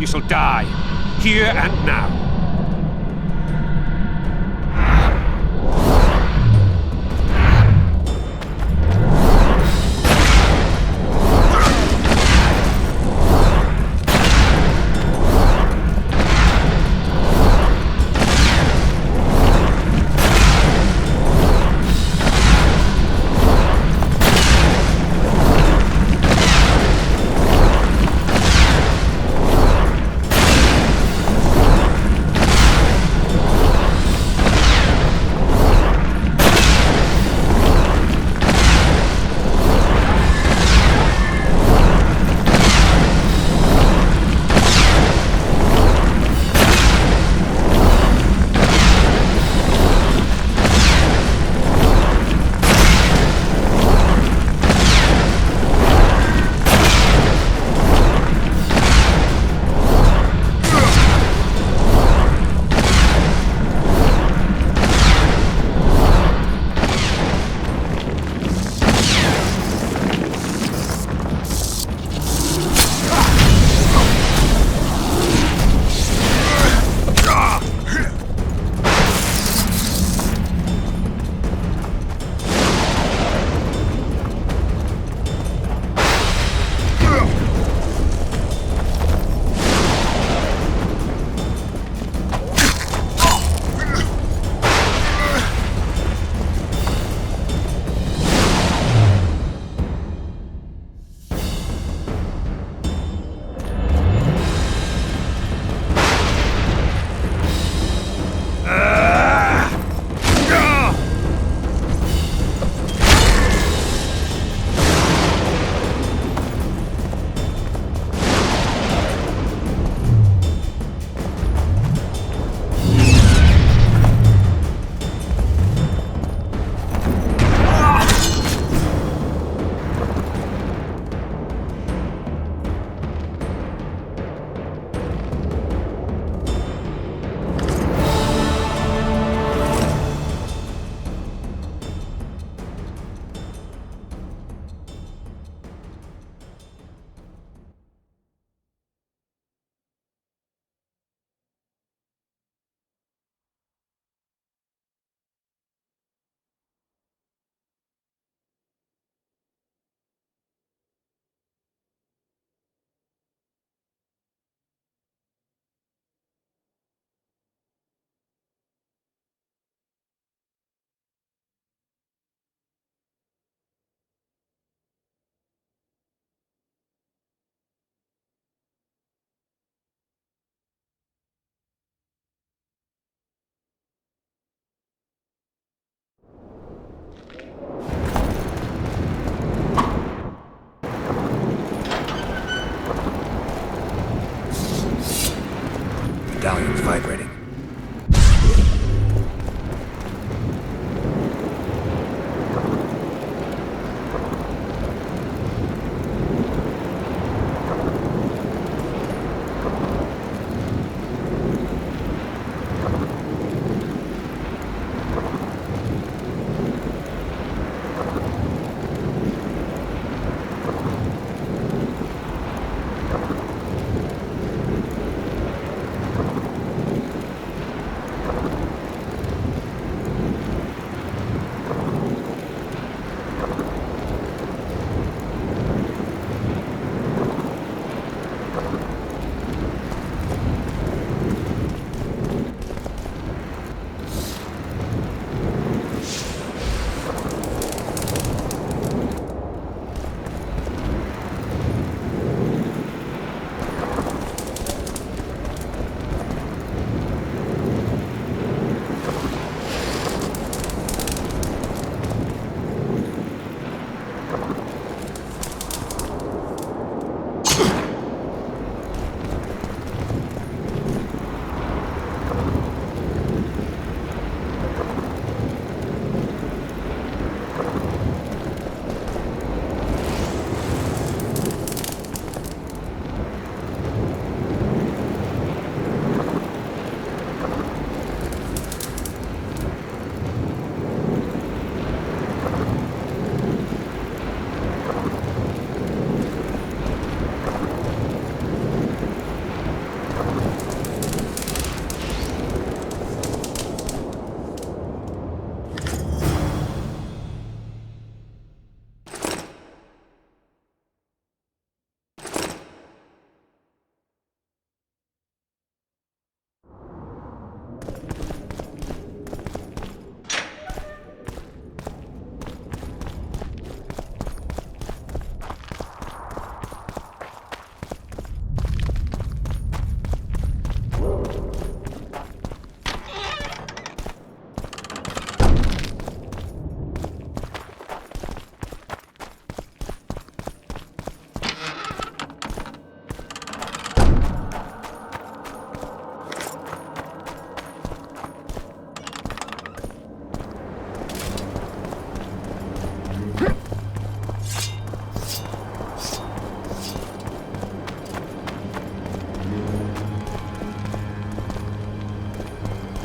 shall die, here and now.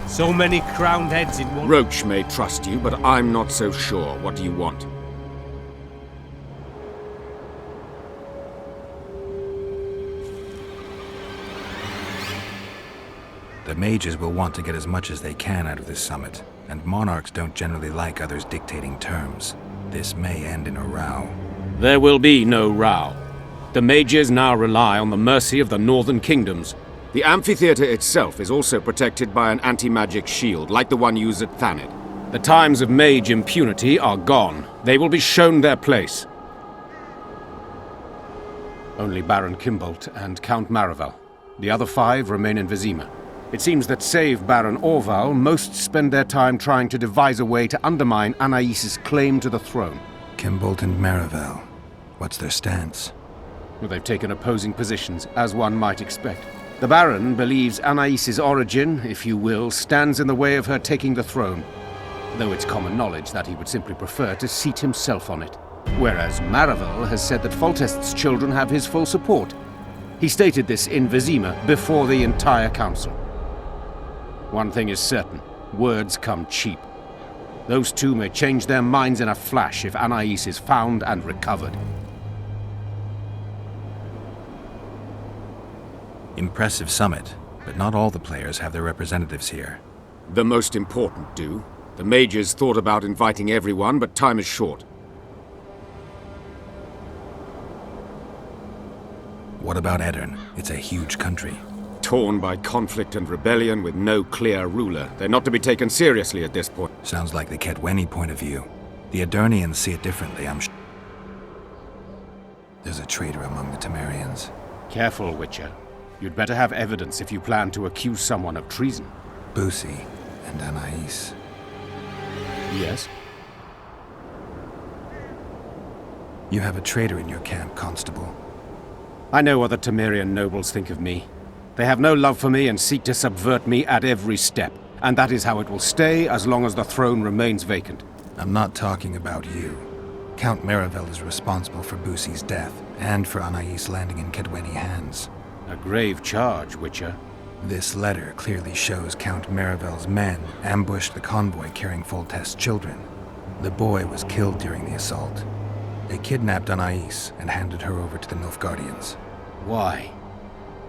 So many crowned heads in one... Roach may trust you, but I'm not so sure. What do you want? The mages will want to get as much as they can out of this summit, and monarchs don't generally like others dictating terms. This may end in a row. There will be no row. The mages now rely on the mercy of the northern kingdoms. The amphitheater itself is also protected by an anti-magic shield, like the one used at Thanedd. The times of mage impunity are gone. They will be shown their place. Only Baron Kimbolt and Count Maravel. The other 5 remain in Vizima. It seems that save Baron Orval, most spend their time trying to devise a way to undermine Anais' claim to the throne. Kimbolt and Maravel. What's their stance? Well, they've taken opposing positions, as one might expect. The Baron believes Anais' origin, if you will, stands in the way of her taking the throne, though it's common knowledge that he would simply prefer to seat himself on it. Whereas Maravel has said that Foltest's children have his full support. He stated this in Vizima before the entire council. One thing is certain, words come cheap. Those two may change their minds in a flash if Anais is found and recovered. Impressive summit, but not all the players have their representatives here. The most important do. The mages thought about inviting everyone, but time is short. What about Aedirn? It's a huge country. Torn by conflict and rebellion with no clear ruler. They're not to be taken seriously at this point. Sounds like the Kaedweni point of view. The Aedirnians see it differently, I'm sure. There's a traitor among the Temerians. Careful, Witcher. You'd better have evidence if you plan to accuse someone of treason. Busi and Anais. Yes? You have a traitor in your camp, Constable. I know what the Temerian nobles think of me. They have no love for me and seek to subvert me at every step. And that is how it will stay as long as the throne remains vacant. I'm not talking about you. Count Maravel is responsible for Busi's death, and for Anais landing in Kaedweni hands. A grave charge, Witcher. This letter clearly shows Count Maravel's men ambushed the convoy carrying Foltest's children. The boy was killed during the assault. They kidnapped Anais and handed her over to the Nilfgaardians. Why?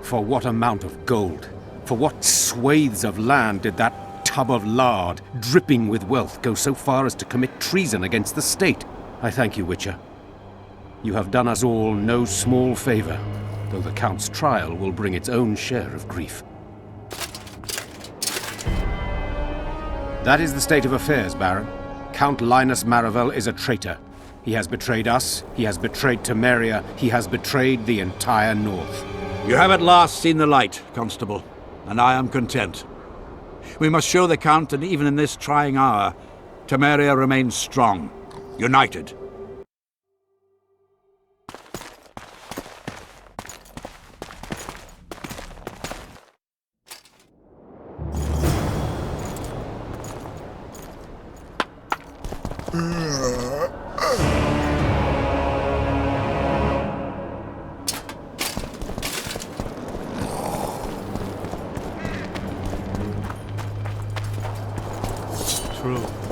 For what amount of gold? For what swathes of land did that tub of lard, dripping with wealth, go so far as to commit treason against the state? I thank you, Witcher. You have done us all no small favor, though the Count's trial will bring its own share of grief. That is the state of affairs, Baron. Count Linus Maravel is a traitor. He has betrayed us, he has betrayed Temeria, he has betrayed the entire North. You have at last seen the light, Constable, and I am content. We must show the Count that even in this trying hour, Temeria remains strong, united.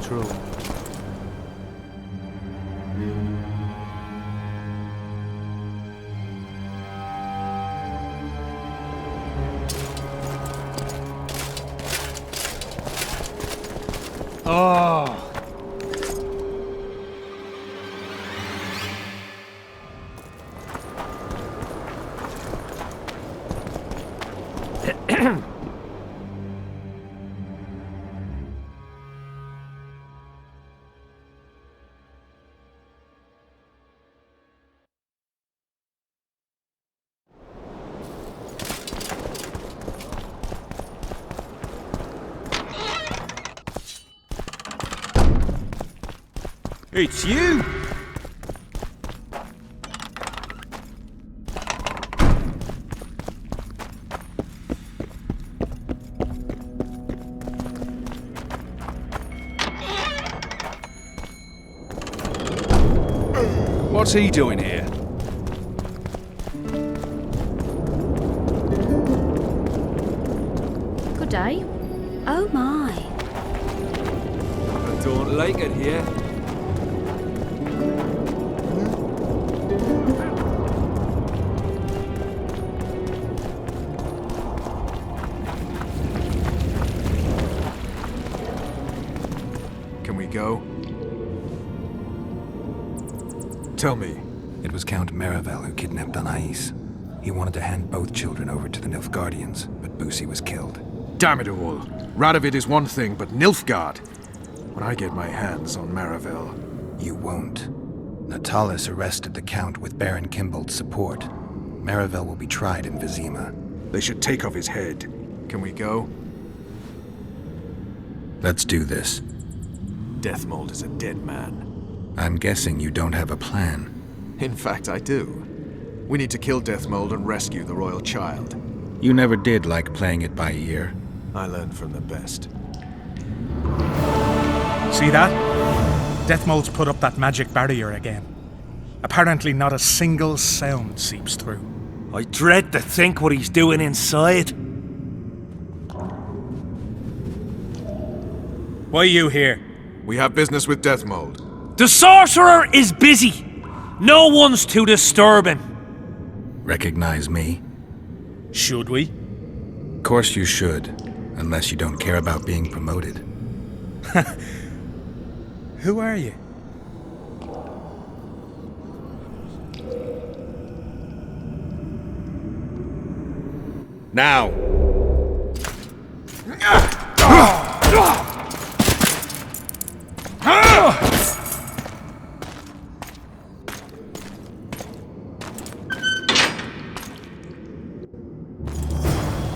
True. Oh. It's you! What's he doing here? Good day. Oh my. I don't like it here. Can we go? Tell me. It was Count Maravel who kidnapped Anais. He wanted to hand both children over to the Nilfgaardians, but Busi was killed. Damn it all. Radovid is one thing, but Nilfgaard. When I get my hands on Maravel. You won't. Natalis arrested the Count with Baron Kimbold's support. Maravel will be tried in Vizima. They should take off his head. Can we go? Let's do this. Deathmold is a dead man. I'm guessing you don't have a plan. In fact, I do. We need to kill Deathmold and rescue the royal child. You never did like playing it by ear. I learned from the best. See that? Deathmold's put up that magic barrier again. Apparently not a single sound seeps through. I dread to think what he's doing inside. Why are you here? We have business with Deathmold. The sorcerer is busy. No one's to disturb him. Recognize me? Should we? Of course you should, unless you don't care about being promoted. Who are you? Now!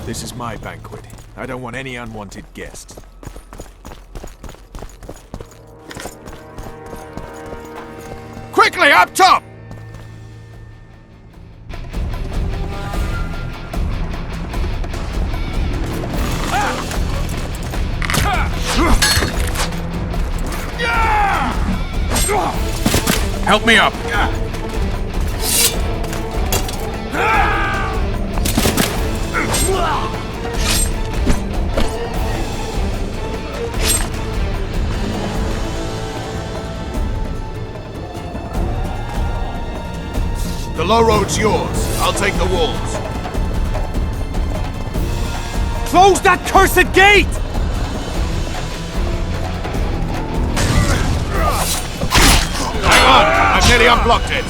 This is my banquet. I don't want any unwanted guests. Quickly, up top! Help me up! The low road's yours. I'll take the walls. Close that cursed gate! Hang on! I've nearly unblocked it!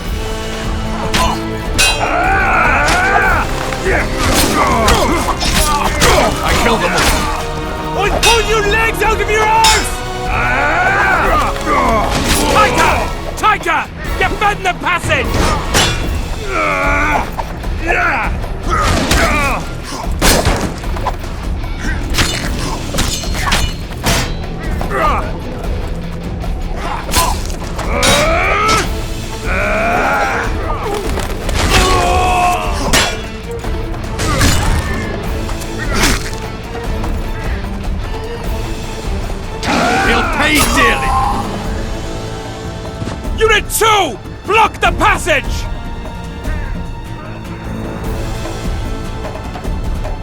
I killed them all! I'll pull your legs out of your arms! Taika! Taika! Get fed in the passage! He'll pay dearly! Unit 2! Block the passage!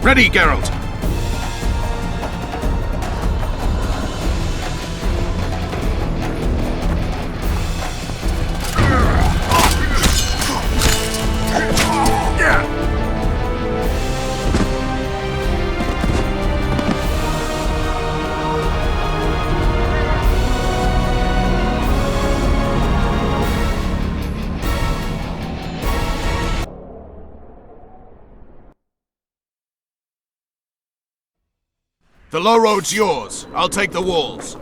Ready, Geralt! The low road's yours. I'll take the walls.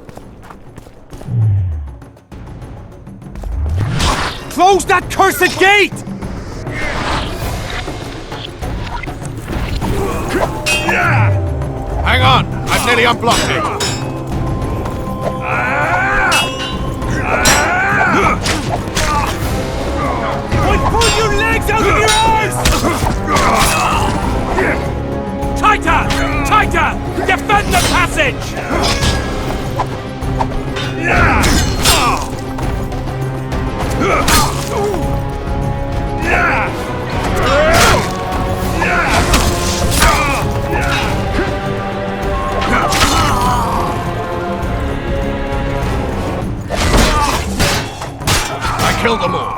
Close that cursed gate! Hang on! I've nearly unblocked it! Pull your legs out of your arms! Tighter! Tighter! Defend the passage! I killed them all.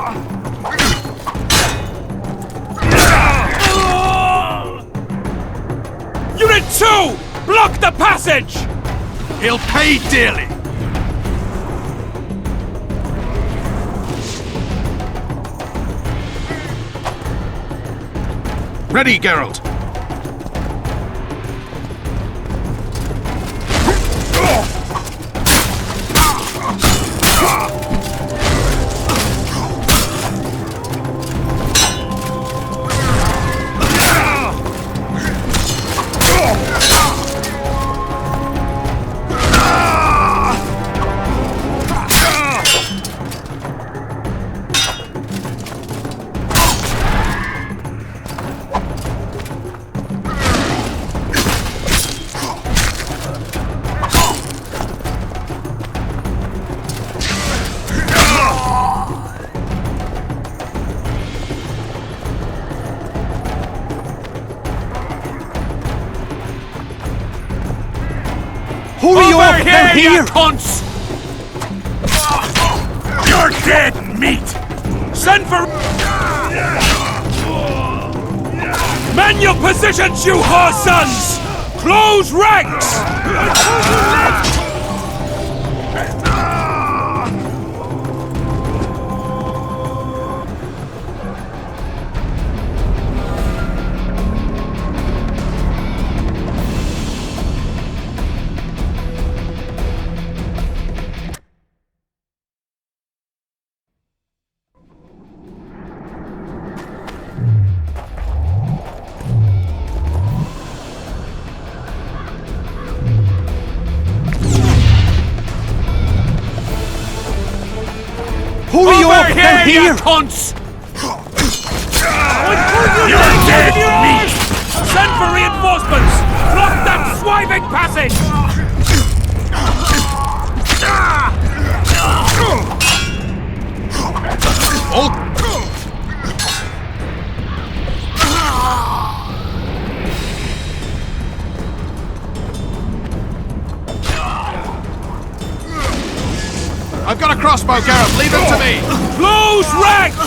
Unit 2! Block the passage! He'll pay dearly. Ready, Geralt. Hurry up! They're here! Cunts! You're dead meat! Send for... Man your positions, you whore sons! Close ranks! Hurry up! They're here! Cunts! You're dead meat! Send for reinforcements! Block that swiving passage! I've got a crossbow, Geralt. Leave it to me. Close ranks!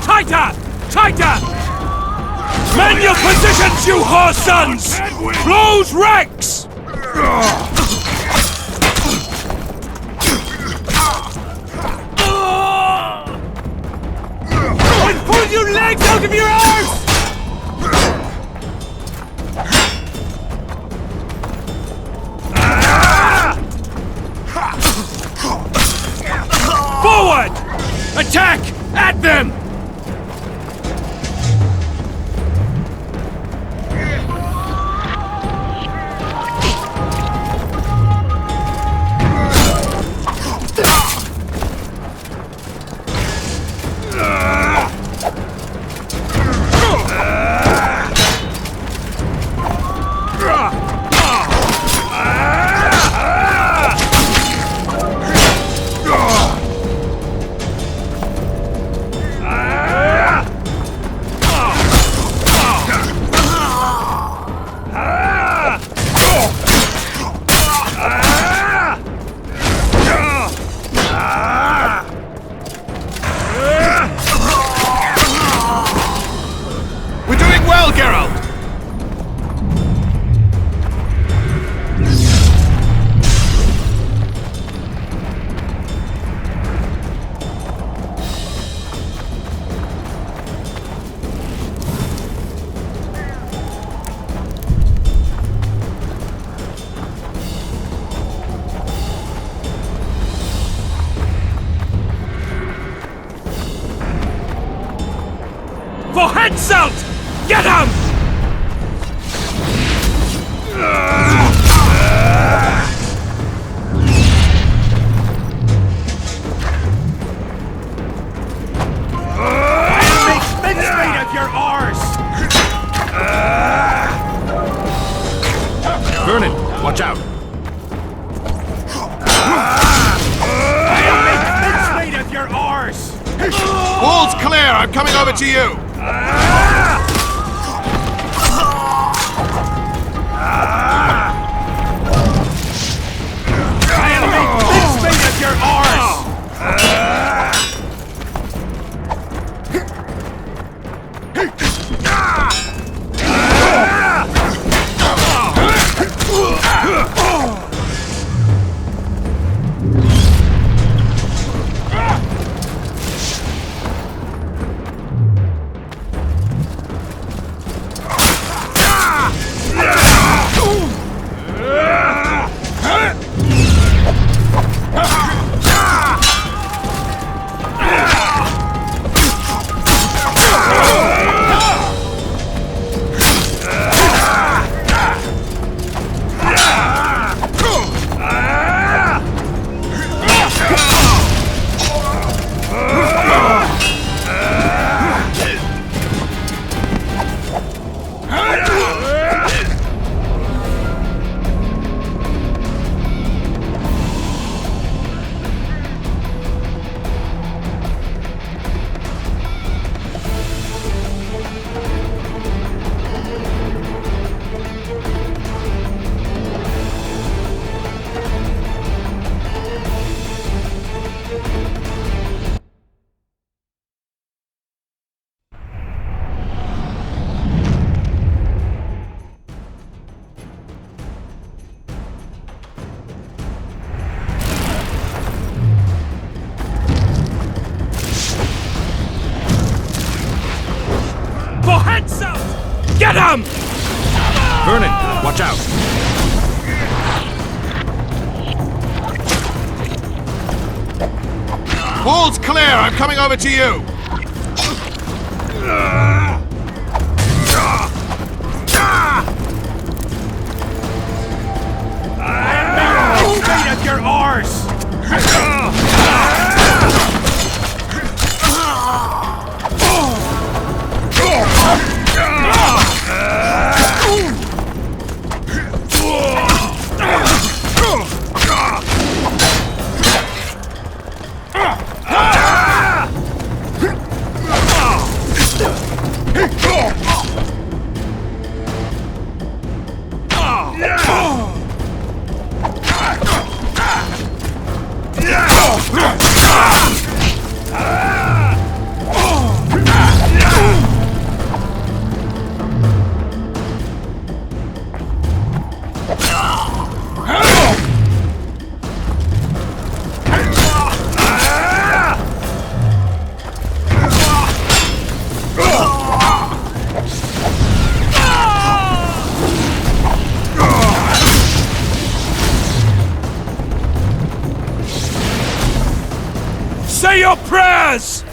Tighter! Tighter! Man your positions, you whore sons! Close ranks! And pull your legs out of your arms! Forward! Attack! At them! For Henselt! Get him! Watch out! Of your arse! Wall's clear! I'm coming over to you! Of your arse! Get him! Vernon, watch out! Wall's clear! I'm coming over to you! Straight at your arse! Say your prayers!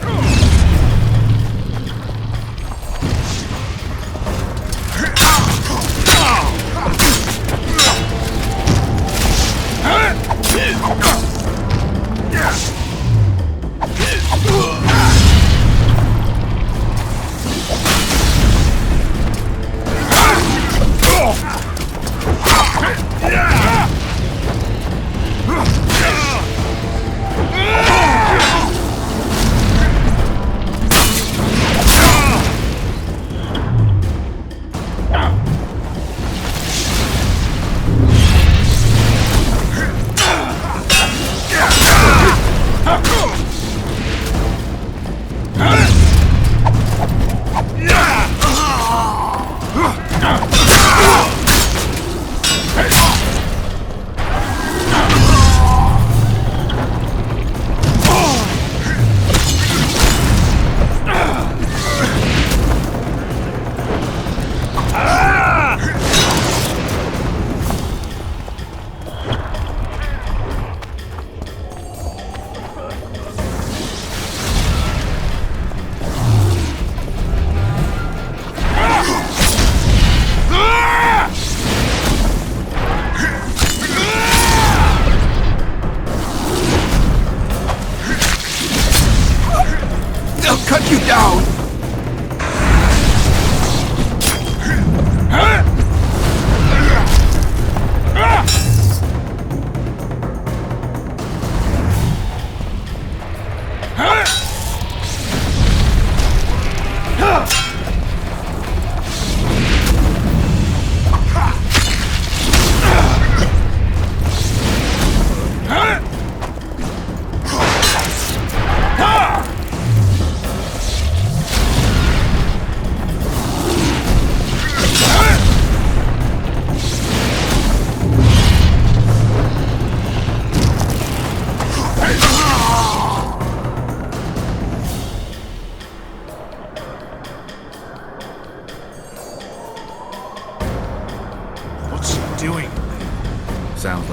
Cut you down!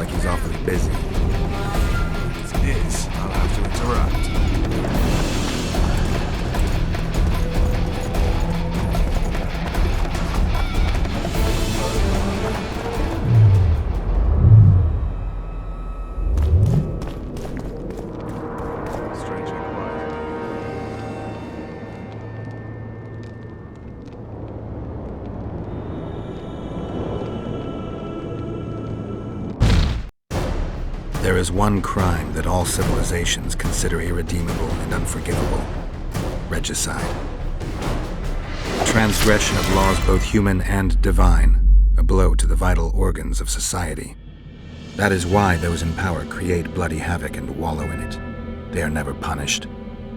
like he's awfully busy. If it is, I'll have to interrupt. Strangely quiet. There is one crime that all civilizations consider irredeemable and unforgivable: regicide. Transgression of laws both human and divine, a blow to the vital organs of society. That is why those in power create bloody havoc and wallow in it. They are never punished.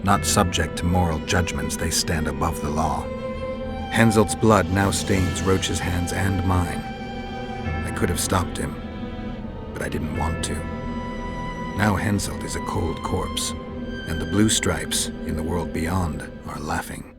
Not subject to moral judgments, they stand above the law. Henselt's blood now stains Roach's hands and mine. I could have stopped him, but I didn't want to. Now Henselt is a cold corpse, and the blue stripes in the world beyond are laughing.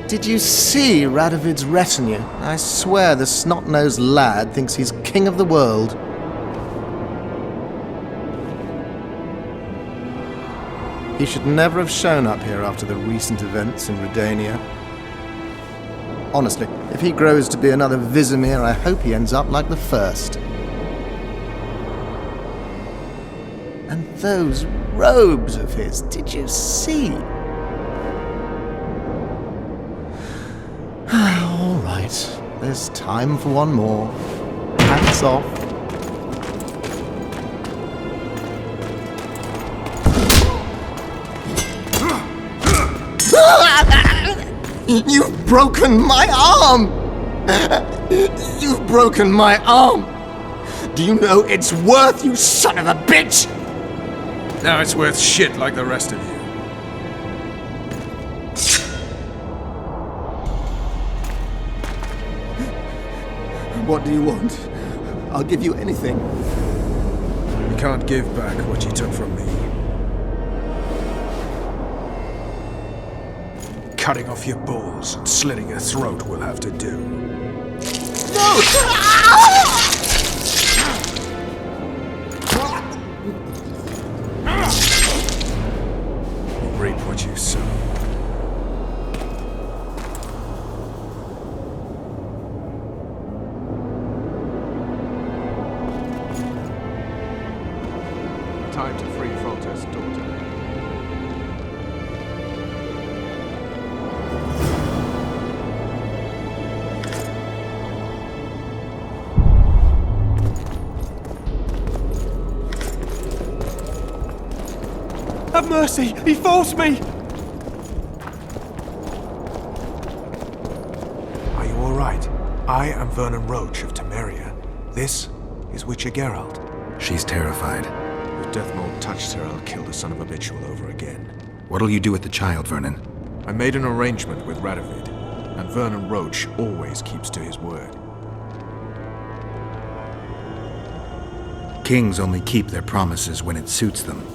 Did you see Radovid's retinue? I swear the snot-nosed lad thinks he's king of the world. He should never have shown up here after the recent events in Redania. Honestly, if he grows to be another Vizimir, I hope he ends up like the first. And those robes of his, did you see? All right, there's time for one more. Hats off. You've broken my arm! You've broken my arm! Do you know it's worth, you son of a bitch? Now it's worth shit like the rest of you. What do you want? I'll give you anything. You can't give back what you took from me. Cutting off your balls and slitting your throat will have to do. No! You reap what you sow. Time to free Foltest's daughter. Have mercy! He forced me! Are you all right? I am Vernon Roach of Temeria. This is Witcher Geralt. She's terrified. If Deathmold touched her, I'll kill the son of a bitch all over again. What'll you do with the child, Vernon? I made an arrangement with Radovid, and Vernon Roach always keeps to his word. Kings only keep their promises when it suits them.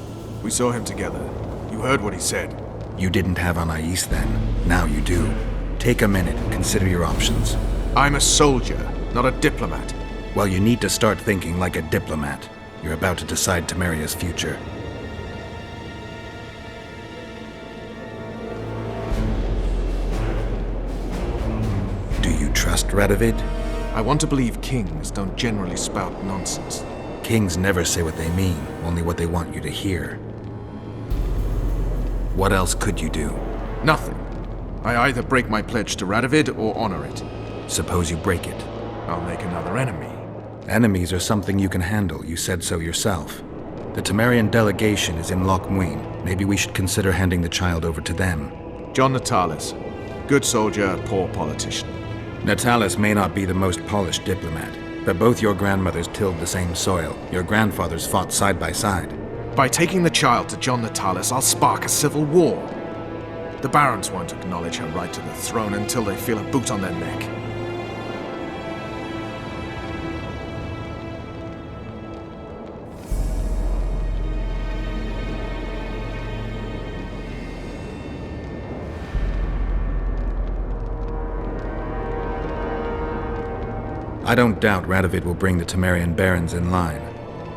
We saw him together. You heard what he said. You didn't have Anais then. Now you do. Take a minute and consider your options. I'm a soldier, not a diplomat. Well, you need to start thinking like a diplomat. You're about to decide Temeria's future. Do you trust Radovid? I want to believe kings don't generally spout nonsense. Kings never say what they mean, only what they want you to hear. What else could you do? Nothing. I either break my pledge to Radovid or honor it. Suppose you break it. I'll make another enemy. Enemies are something you can handle, you said so yourself. The Temerian delegation is in Loch Muin. Maybe we should consider handing the child over to them. John Natalis. Good soldier, poor politician. Natalis may not be the most polished diplomat, but both your grandmothers tilled the same soil. Your grandfathers fought side by side. By taking the child to John Natalis, I'll spark a civil war. The barons won't acknowledge her right to the throne until they feel a boot on their neck. I don't doubt Radovid will bring the Temerian barons in line.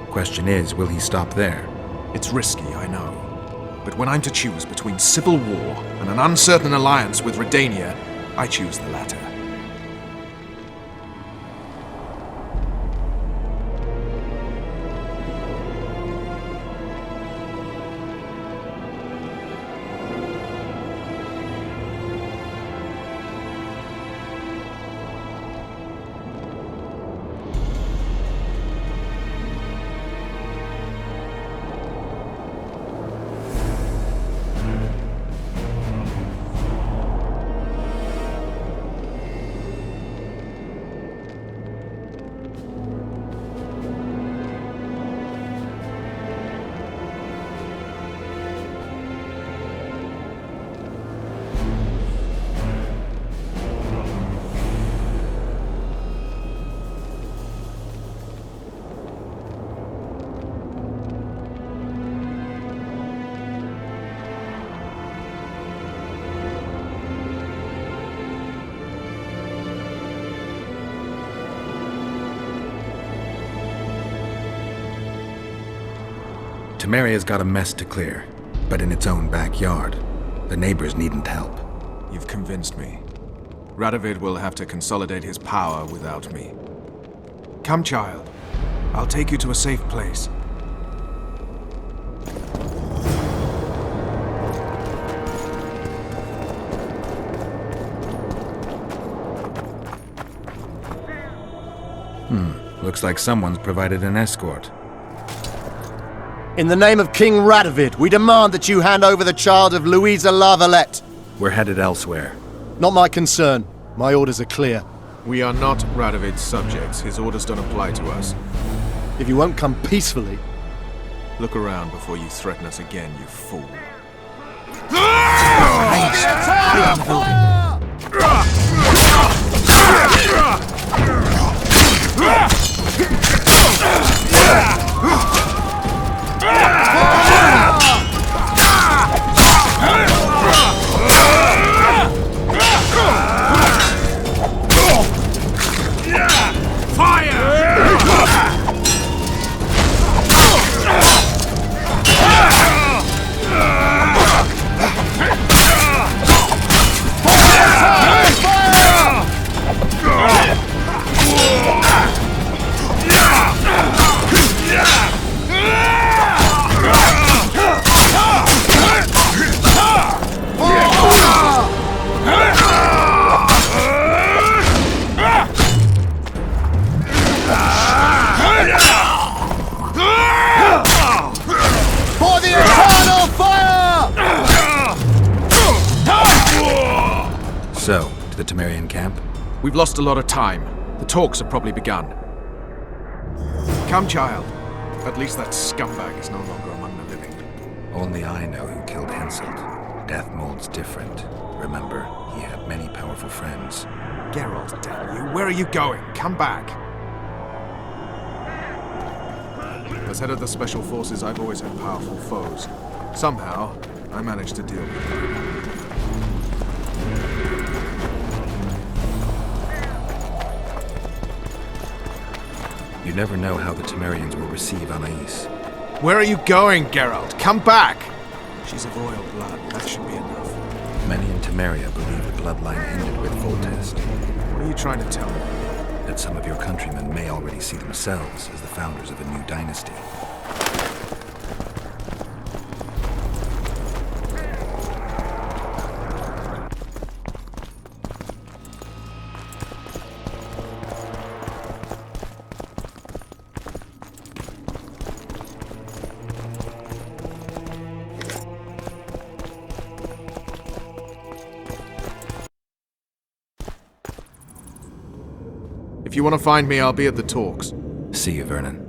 Question is, will he stop there? It's risky, I know. But when I'm to choose between civil war and an uncertain alliance with Redania, I choose the latter. Temeria's got a mess to clear, but in its own backyard. The neighbors needn't help. You've convinced me. Radovid will have to consolidate his power without me. Come, child. I'll take you to a safe place. Looks like someone's provided an escort. In the name of King Radovid, we demand that you hand over the child of Louisa La Valette. We're headed elsewhere. Not my concern. My orders are clear. We are not Radovid's subjects. His orders don't apply to us. If you won't come peacefully... Look around before you threaten us again, you fool. So, to the Temerian camp? We've lost a lot of time. The talks have probably begun. Come, child. At least that scumbag is no longer among the living. Only I know who killed Henselt. Deathmold's different. Remember, he had many powerful friends. Geralt, damn you. Where are you going? Come back. As head of the Special Forces, I've always had powerful foes. Somehow, I managed to deal with them. You never know how the Temerians will receive Anais. Where are you going, Geralt? Come back! She's of royal blood. That should be enough. Many in Temeria believe the bloodline ended with Foltest. What are you trying to tell me? That some of your countrymen may already see themselves as the founders of a new dynasty. If you want to find me, I'll be at the talks. See you, Vernon.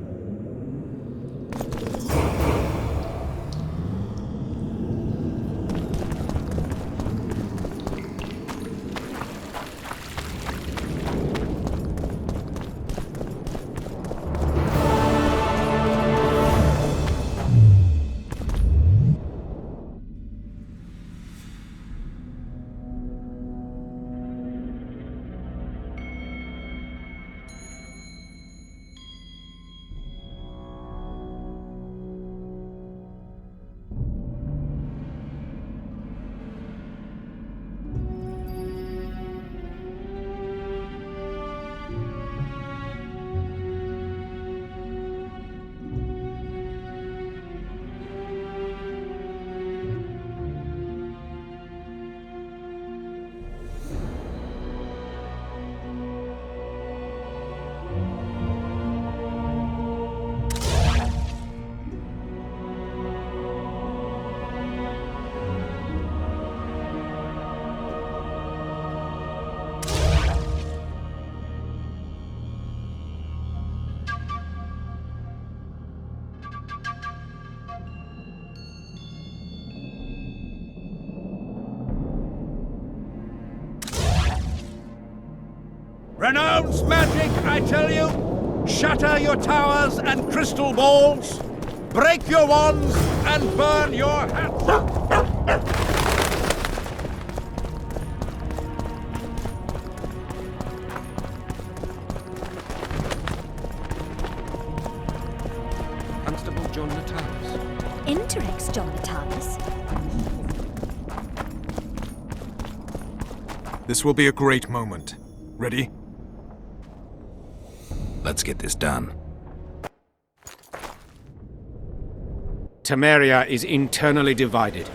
Renounce magic, I tell you! Shatter your towers and crystal balls! Break your wands and burn your hats! Constable John Natalis. Interrex, John Natalis. This will be a great moment. Ready? Let's get this done. Temeria is internally divided.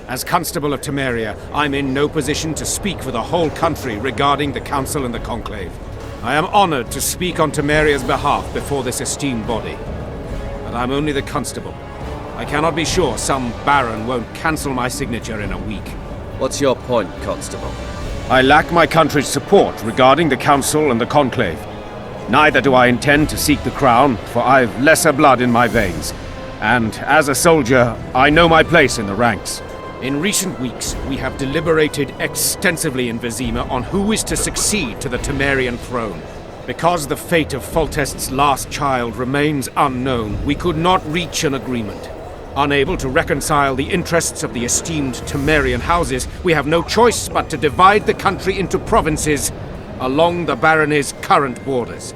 As Constable of Temeria, I'm in no position to speak for the whole country regarding the Council and the Conclave. I am honored to speak on Temeria's behalf before this esteemed body. But I'm only the Constable. I cannot be sure some Baron won't cancel my signature in a week. What's your point, Constable? I lack my country's support regarding the Council and the Conclave. Neither do I intend to seek the crown, for I've lesser blood in my veins. And as a soldier, I know my place in the ranks. In recent weeks, we have deliberated extensively in Vizima on who is to succeed to the Temerian throne. Because the fate of Foltest's last child remains unknown, we could not reach an agreement. Unable to reconcile the interests of the esteemed Temerian houses, we have no choice but to divide the country into provinces along the barony's current borders.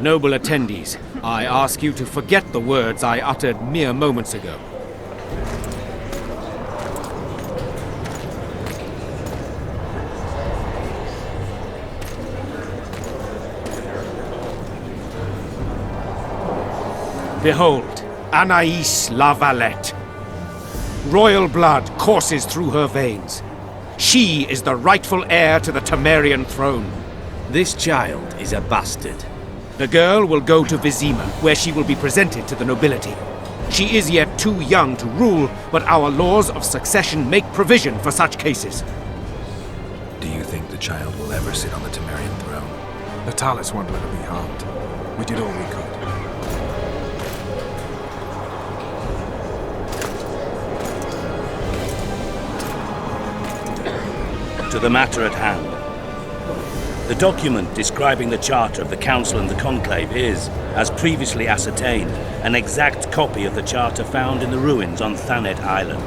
Noble attendees, I ask you to forget the words I uttered mere moments ago. Behold, Anaïs La Valette. Royal blood courses through her veins. She is the rightful heir to the Temerian throne. This child is a bastard. The girl will go to Vizima, where she will be presented to the nobility. She is yet too young to rule, but our laws of succession make provision for such cases. Do you think the child will ever sit on the Temerian throne? Natalis won't let her be harmed. We did all we could. To the matter at hand. The document describing the charter of the Council and the Conclave is, as previously ascertained, an exact copy of the charter found in the ruins on Thanet Island.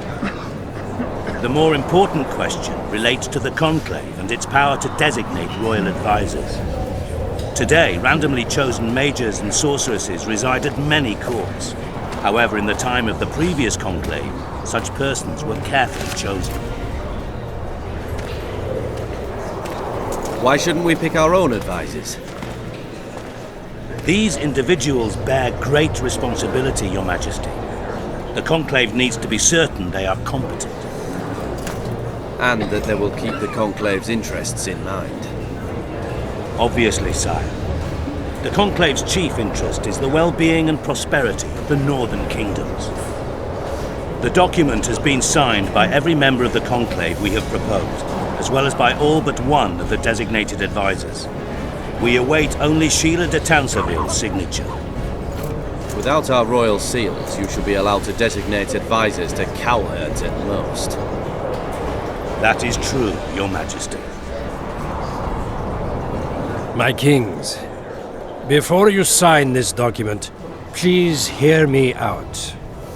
The more important question relates to the Conclave and its power to designate royal advisors. Today, randomly chosen mages and sorceresses reside at many courts. However, in the time of the previous Conclave, such persons were carefully chosen. Why shouldn't we pick our own advisors? These individuals bear great responsibility, Your Majesty. The Conclave needs to be certain they are competent. And that they will keep the Conclave's interests in mind. Obviously, sire. The Conclave's chief interest is the well-being and prosperity of the northern kingdoms. The document has been signed by every member of the Conclave we have proposed, as well as by all but one of the designated advisors. We await only Sheila de Tansarville's signature. Without our royal seals, you should be allowed to designate advisors to cowherds at most. That is true, Your Majesty. My kings, before you sign this document, please hear me out.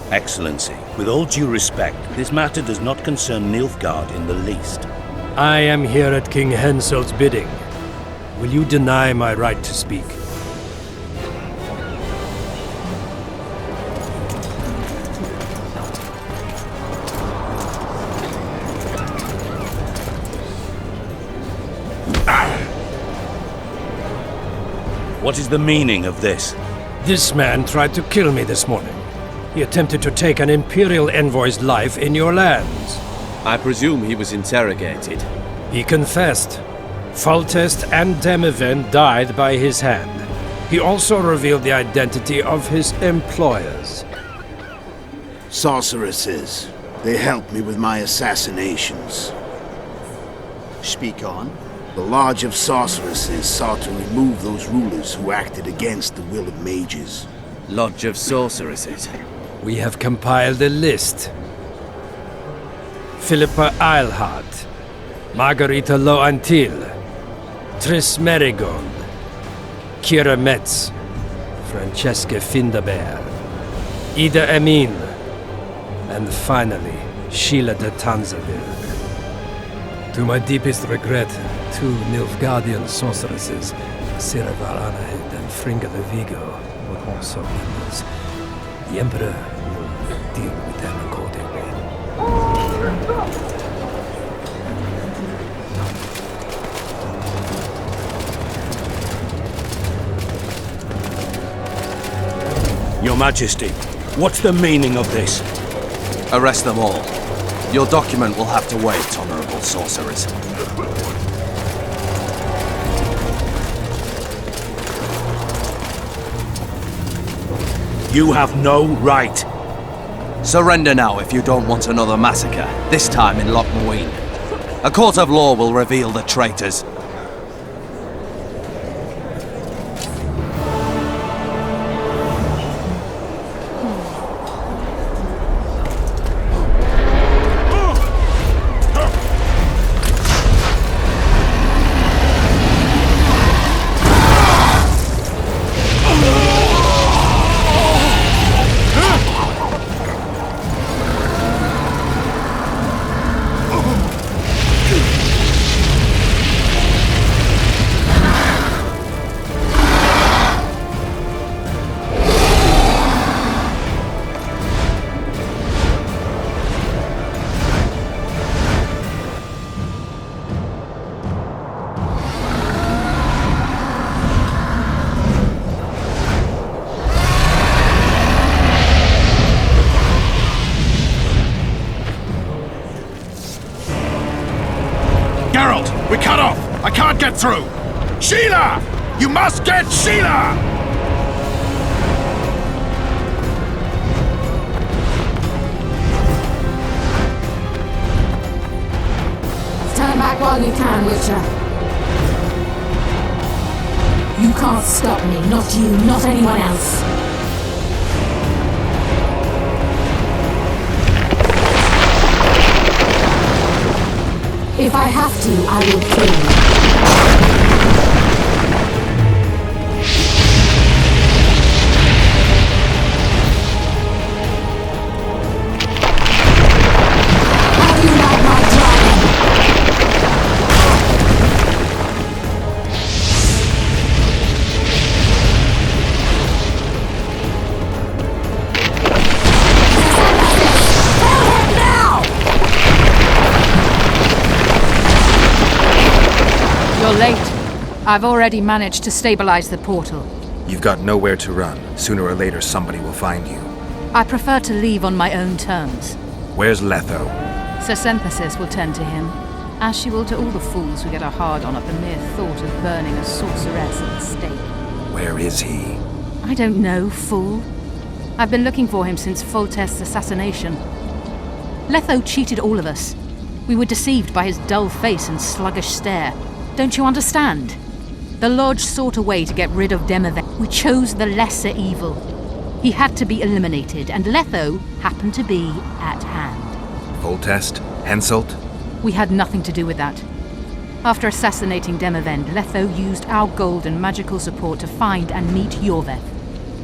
Excellency, with all due respect, this matter does not concern Nilfgaard in the least. I am here at King Henselt's bidding. Will you deny my right to speak? What is the meaning of this? This man tried to kill me this morning. He attempted to take an Imperial envoy's life in your lands. I presume he was interrogated. He confessed. Foltest and Demiven died by his hand. He also revealed the identity of his employers. Sorceresses. They helped me with my assassinations. Speak on. The Lodge of Sorceresses sought to remove those rulers who acted against the will of mages. Lodge of Sorceresses? We have compiled a list. Philippa Eilhart, Margarita Loantil, Triss Merigold, Kira Metz, Francesca Findabair, Ida Emin, and finally, Sheila de Tanzaville. To my deepest regret, 2 Nilfgaardian sorceresses, Siravar Anahed and Fringa de Vigo, were also members. The Emperor will deal with them accordingly. Your Majesty, what's the meaning of this? Arrest them all. Your document will have to wait, honorable sorcerers. You have no right. Surrender now if you don't want another massacre, this time in Loch Muin. A court of law will reveal the traitors. We cut off! I can't get through! Sheila! You must get Sheila! Stand back while you can, Witcher. You can't stop me, not you, not anyone else. If I have to, I will kill you. How do you like my dragon? Kill him now! You're late. I've already managed to stabilize the portal. You've got nowhere to run. Sooner or later, somebody will find you. I prefer to leave on my own terms. Where's Letho? Sir Synthesis will tend to him, as she will to all the fools who get a hard-on at the mere thought of burning a sorceress at the stake. Where is he? I don't know, fool. I've been looking for him since Foltest's assassination. Letho cheated all of us. We were deceived by his dull face and sluggish stare. Don't you understand? The Lodge sought a way to get rid of Demavend. We chose the lesser evil. He had to be eliminated, and Letho happened to be at hand. Foltest? Henselt? We had nothing to do with that. After assassinating Demavend, Letho used our gold and magical support to find and meet Yorveth.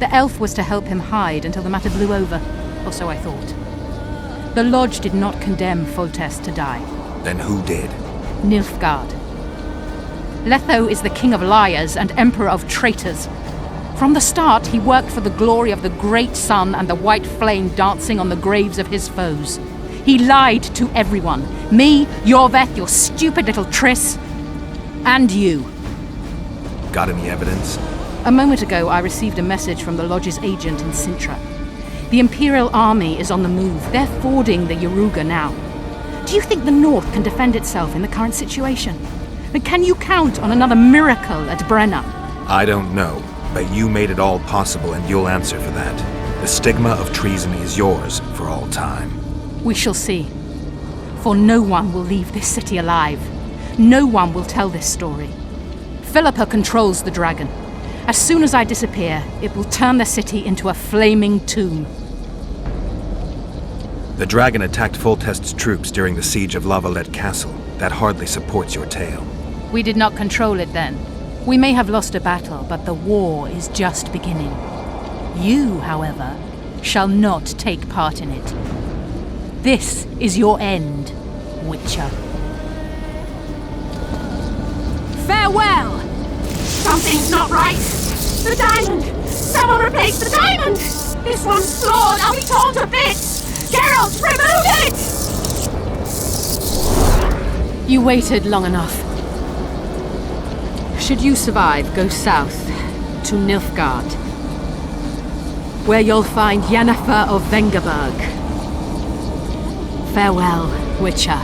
The elf was to help him hide until the matter blew over, or so I thought. The Lodge did not condemn Foltest to die. Then who did? Nilfgaard. Letho is the king of liars and emperor of traitors. From the start, he worked for the glory of the great sun and the white flame dancing on the graves of his foes. He lied to everyone. Me, Yorveth, your stupid little Triss, and you. Got any evidence? A moment ago, I received a message from the Lodge's agent in Sintra. The Imperial Army is on the move. They're fording the Yaruga now. Do you think the North can defend itself in the current situation? But can you count on another miracle at Brenna? I don't know, but you made it all possible and you'll answer for that. The stigma of treason is yours for all time. We shall see. For no one will leave this city alive. No one will tell this story. Philippa controls the dragon. As soon as I disappear, it will turn the city into a flaming tomb. The dragon attacked Foltest's troops during the siege of Lavalette Castle. That hardly supports your tale. We did not control it then. We may have lost a battle, but the war is just beginning. You, however, shall not take part in it. This is your end, Witcher. Farewell! Something's not right! The diamond! Someone replace the diamond! This one's sword! I'll be torn to bits! Geralt, remove it! You waited long enough. Should you survive, go south to Nilfgaard, where you'll find Yennefer of Vengerberg. Farewell, Witcher.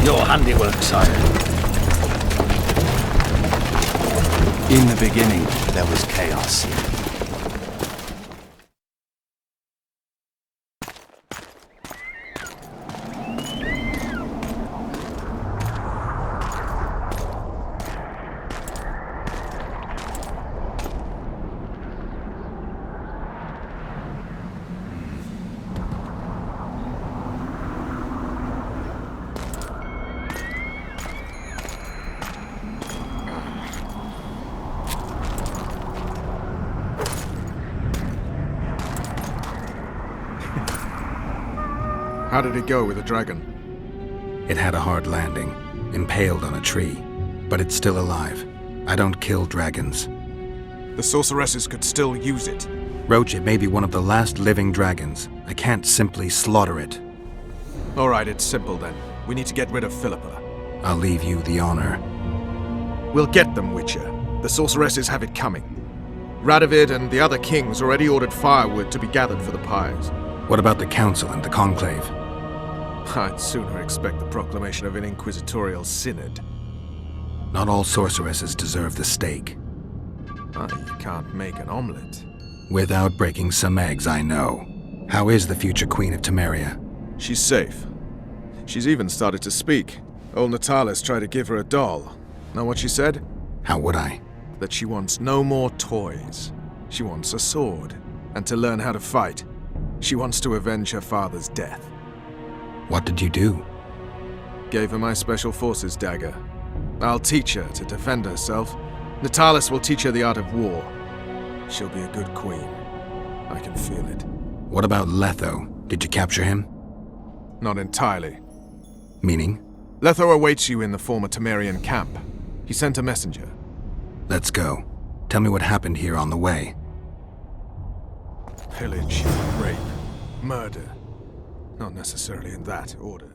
Your handiwork, sire. In the beginning, there was chaos. How did it go with the dragon? It had a hard landing, impaled on a tree, but it's still alive. I don't kill dragons. The sorceresses could still use it. Roach, it may be one of the last living dragons. I can't simply slaughter it. All right, it's simple then. We need to get rid of Philippa. I'll leave you the honor. We'll get them, Witcher. The sorceresses have it coming. Radovid and the other kings already ordered firewood to be gathered for the pyres. What about the council and the conclave? I'd sooner expect the proclamation of an inquisitorial synod. Not all sorceresses deserve the stake. You can't make an omelette. Without breaking some eggs, I know. How is the future Queen of Temeria? She's safe. She's even started to speak. Old Natalis tried to give her a doll. Know what she said? How would I? That she wants no more toys. She wants a sword. And to learn how to fight. She wants to avenge her father's death. What did you do? Gave her my Special Forces dagger. I'll teach her to defend herself. Natalis will teach her the art of war. She'll be a good queen. I can feel it. What about Letho? Did you capture him? Not entirely. Meaning? Letho awaits you in the former Temerian camp. He sent a messenger. Let's go. Tell me what happened here on the way. Pillage, rape, murder. Not necessarily in that order.